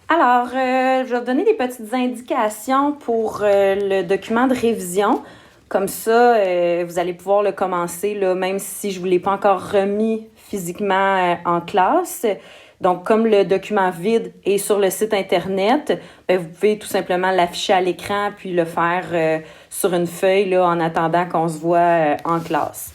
Alors, je vais vous donner des petites indications pour le document de révision. Comme ça, vous allez pouvoir le commencer, là, même si je ne vous l'ai pas encore remis physiquement en classe. Donc, comme le document vide est sur le site Internet, vous pouvez tout simplement l'afficher à l'écran puis le faire sur une feuille là, en attendant qu'on se voit en classe.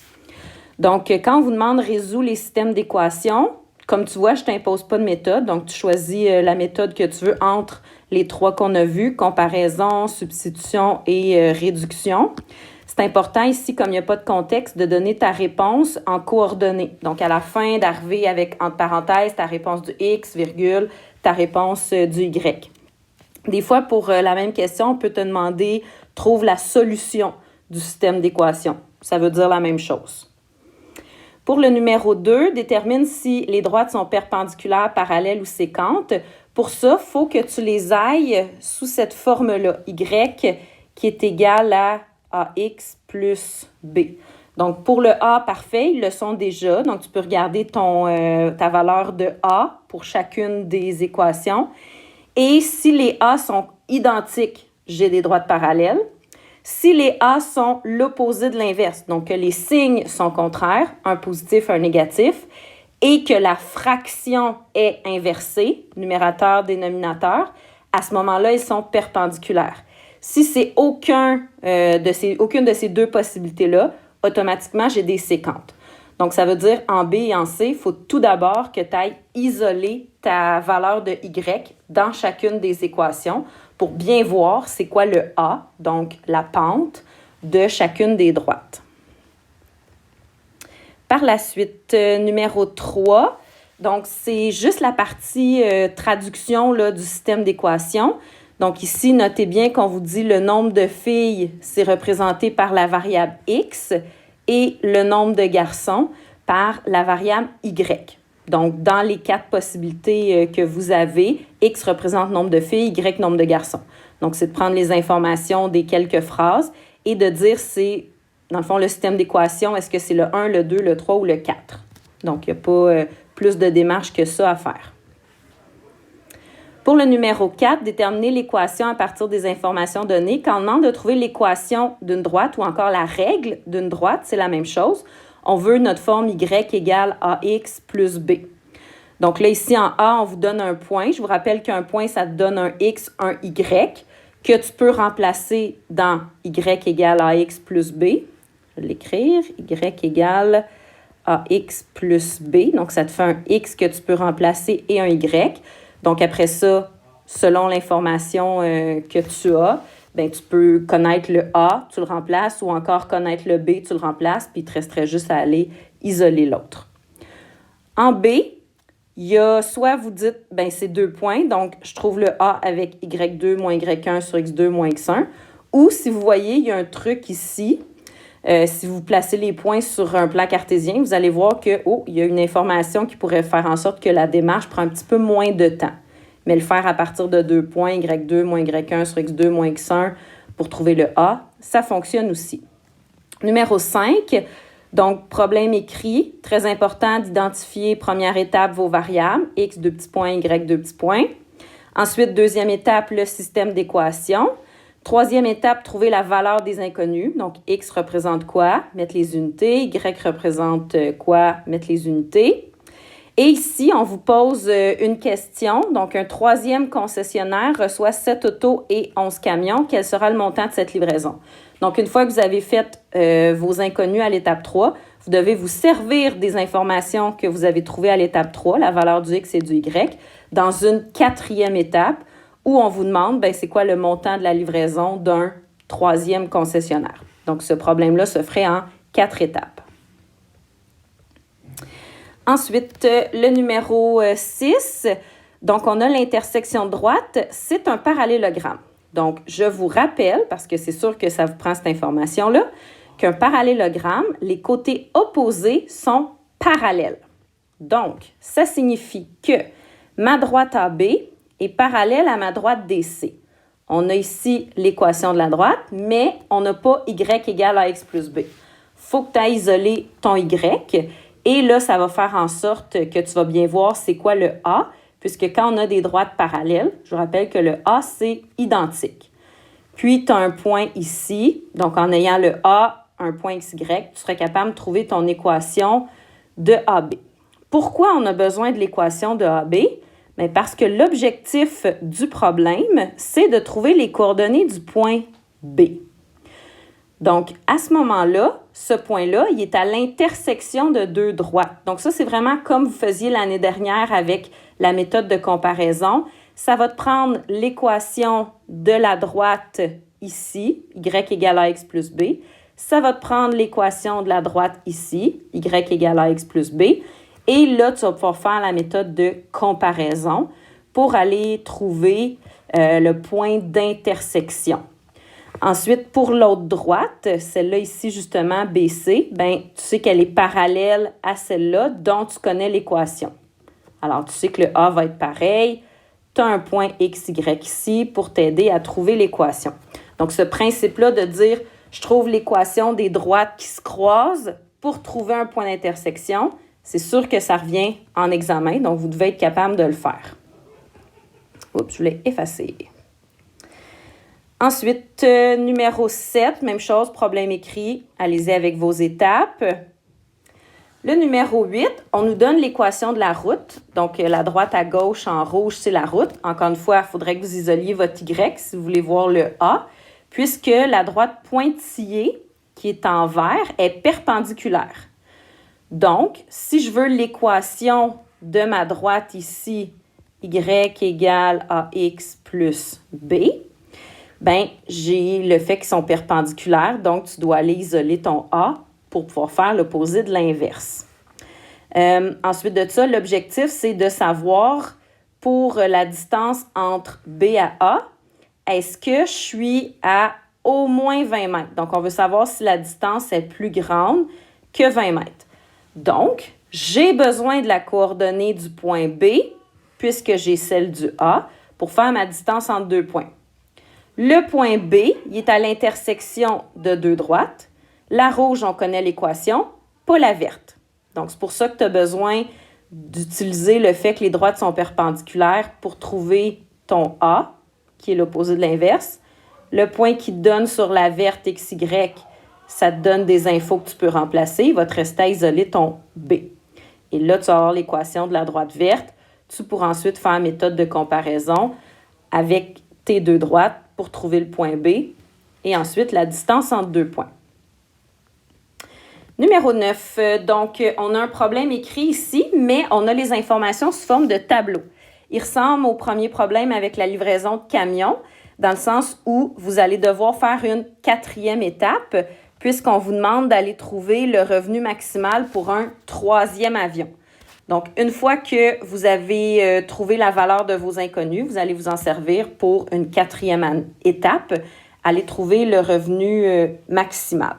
Donc, quand on vous demande « Résous les systèmes d'équations », comme tu vois, je ne t'impose pas de méthode. Donc, tu choisis la méthode que tu veux entre les trois qu'on a vues, comparaison, substitution et réduction. C'est important ici, comme il n'y a pas de contexte, de donner ta réponse en coordonnées. Donc, à la fin, d'arriver avec, entre parenthèses, ta réponse du X, virgule, ta réponse du Y. Des fois, pour la même question, on peut te demander « Trouve la solution du système d'équations ». Ça veut dire la même chose. Pour le numéro 2, détermine si les droites sont perpendiculaires, parallèles ou sécantes. Pour ça, il faut que tu les ailles sous cette forme-là, Y qui est égale à AX plus B. Donc, pour le A parfait, ils le sont déjà. Donc, tu peux regarder ta valeur de A pour chacune des équations. Et si les A sont identiques, j'ai des droites parallèles. Si les A sont l'opposé de l'inverse, donc que les signes sont contraires, un positif, un négatif, et que la fraction est inversée, numérateur, dénominateur, à ce moment-là, ils sont perpendiculaires. Si c'est aucune de ces deux possibilités-là, automatiquement, j'ai des séquentes. Donc, ça veut dire en B et en C, il faut tout d'abord que tu ailles isoler ta valeur de Y dans chacune des équations pour bien voir c'est quoi le A, donc la pente de chacune des droites. Par la suite, numéro 3, donc c'est juste la partie traduction là, du système d'équations. Donc ici, notez bien qu'on vous dit le nombre de filles, c'est représenté par la variable X et le nombre de garçons par la variable Y. Donc, dans les 4 possibilités que vous avez, X représente nombre de filles, Y nombre de garçons. Donc, c'est de prendre les informations des quelques phrases et de dire c'est, dans le fond, le système d'équation, est-ce que c'est le 1, le 2, le 3 ou le 4? Donc, il n'y a pas plus de démarches que ça à faire. Pour le numéro 4, déterminer l'équation à partir des informations données. Quand on demande de trouver l'équation d'une droite ou encore la règle d'une droite, c'est la même chose. On veut notre forme Y égale AX plus B. Donc là, ici, en A, on vous donne un point. Je vous rappelle qu'un point, ça te donne un X, un Y, que tu peux remplacer dans Y égale AX plus B. Je vais l'écrire. Y égale AX plus B. Donc, ça te fait un X que tu peux remplacer et un Y. Donc, après ça, selon l'information que tu as, tu peux connaître le A, tu le remplaces, ou encore connaître le B, tu le remplaces, puis il te resterait juste à aller isoler l'autre. En B, il y a soit vous dites, c'est 2 points, donc je trouve le A avec Y2 moins Y1 sur X2 moins X1, ou si vous voyez, il y a un truc ici, si vous placez les points sur un plan cartésien, vous allez voir que, il y a une information qui pourrait faire en sorte que la démarche prend un petit peu moins de temps. Mais le faire à partir de 2 points, Y2 moins Y1 sur X2 moins X1 pour trouver le A, ça fonctionne aussi. Numéro 5, donc problème écrit, très important d'identifier, première étape, vos variables, X, 2 petits points, Y, 2 petits points. Ensuite, deuxième étape, le système d'équations. Troisième étape, trouver la valeur des inconnus. Donc, X représente quoi? Mettre les unités. Y représente quoi? Mettre les unités. Et ici, on vous pose une question. Donc, un troisième concessionnaire reçoit 7 autos et 11 camions. Quel sera le montant de cette livraison? Donc, une fois que vous avez fait vos inconnus à l'étape 3, vous devez vous servir des informations que vous avez trouvées à l'étape 3, la valeur du X et du Y, dans une 4e étape où on vous demande c'est quoi le montant de la livraison d'un 3e concessionnaire. Donc, ce problème-là se ferait en 4 étapes. Ensuite, le numéro 6, donc on a l'intersection de droite, c'est un parallélogramme. Donc, je vous rappelle, parce que c'est sûr que ça vous prend cette information-là, qu'un parallélogramme, les côtés opposés sont parallèles. Donc, ça signifie que ma droite AB est parallèle à ma droite DC. On a ici l'équation de la droite, mais on n'a pas Y égale à X plus B. Il faut que tu aies isolé ton Y. Et là, ça va faire en sorte que tu vas bien voir c'est quoi le A. puisque quand on a des droites parallèles, je vous rappelle que le A, c'est identique. Puis, tu as un point ici. Donc, en ayant le A, un point XY, tu serais capable de trouver ton équation de AB. Pourquoi on a besoin de l'équation de AB? Bien, parce que l'objectif du problème, c'est de trouver les coordonnées du point B. Donc, à ce moment-là, ce point-là, il est à l'intersection de deux droites. Donc, ça, c'est vraiment comme vous faisiez l'année dernière avec la méthode de comparaison. Ça va te prendre l'équation de la droite ici, y égale à x plus b. Ça va te prendre l'équation de la droite ici, y égale à x plus b. Et là, tu vas pouvoir faire la méthode de comparaison pour aller trouver le point d'intersection. Ensuite, pour l'autre droite, celle-là ici, justement, BC, bien, tu sais qu'elle est parallèle à celle-là dont tu connais l'équation. Alors, tu sais que le A va être pareil. Tu as un point XY ici pour t'aider à trouver l'équation. Donc, ce principe-là de dire, je trouve l'équation des droites qui se croisent pour trouver un point d'intersection, c'est sûr que ça revient en examen, donc vous devez être capable de le faire. Oups, je l'ai effacé. Ensuite, numéro 7, même chose, problème écrit. Allez-y avec vos étapes. Le numéro 8, on nous donne l'équation de la route. Donc, la droite à gauche en rouge, c'est la route. Encore une fois, il faudrait que vous isoliez votre Y si vous voulez voir le A, puisque la droite pointillée, qui est en vert, est perpendiculaire. Donc, si je veux l'équation de ma droite ici, Y égale AX plus B, bien, j'ai le fait qu'ils sont perpendiculaires, donc tu dois aller isoler ton A pour pouvoir faire l'opposé de l'inverse. Ensuite de ça, l'objectif, c'est de savoir pour la distance entre B à A, est-ce que je suis à au moins 20 mètres? Donc, on veut savoir si la distance est plus grande que 20 mètres. Donc, j'ai besoin de la coordonnée du point B, puisque j'ai celle du A, pour faire ma distance entre deux points. Le point B, il est à l'intersection de deux droites. La rouge, on connaît l'équation, pas la verte. Donc, c'est pour ça que tu as besoin d'utiliser le fait que les droites sont perpendiculaires pour trouver ton A, qui est l'opposé de l'inverse. Le point qui te donne sur la verte XY, ça te donne des infos que tu peux remplacer. Il va te rester à isoler ton B. Et là, tu vas avoir l'équation de la droite verte. Tu pourras ensuite faire une méthode de comparaison avec tes deux droites pour trouver le point B et ensuite la distance entre deux points. Numéro 9, donc on a un problème écrit ici, mais on a les informations sous forme de tableau. Il ressemble au premier problème avec la livraison de camions, dans le sens où vous allez devoir faire une quatrième étape, puisqu'on vous demande d'aller trouver le revenu maximal pour un troisième avion. Donc, une fois que vous avez trouvé la valeur de vos inconnus, vous allez vous en servir pour une quatrième étape, aller trouver le revenu maximal.